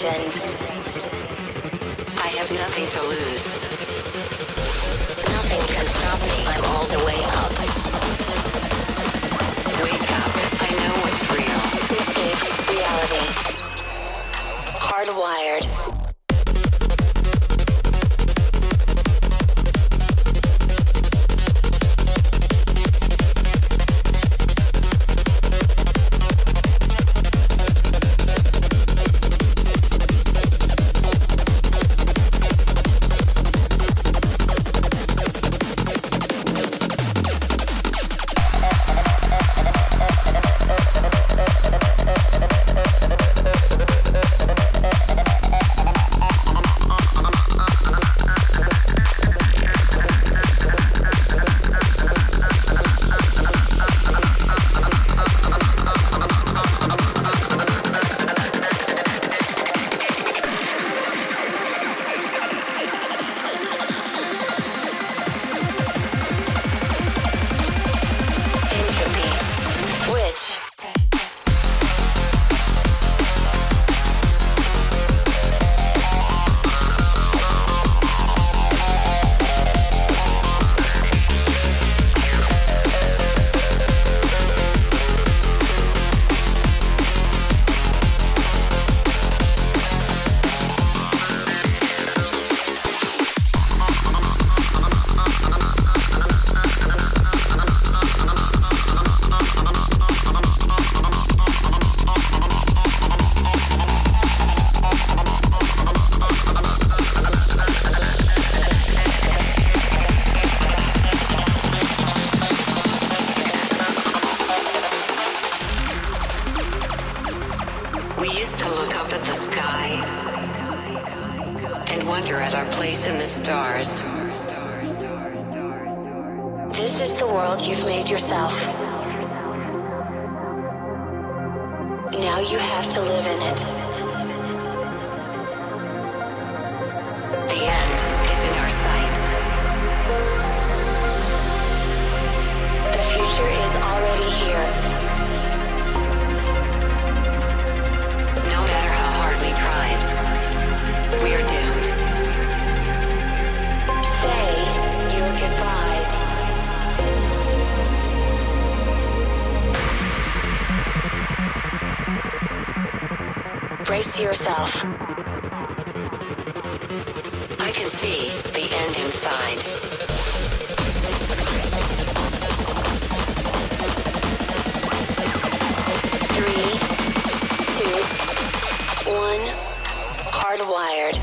legend. I have nothing to lose. Nothing can stop me. I'm all the way up. Wake up. I know what's real. Escape reality. Hardwired. We used to look up at the sky and wonder at our place in the stars. This is the world you've made yourself. Now you have to live in it. The end is in our sights. The future is already here. No matter how hard we tried, we are doomed. Say your goodbyes. Brace yourself. I can see the end inside. 3, 2, 1. Hardwired.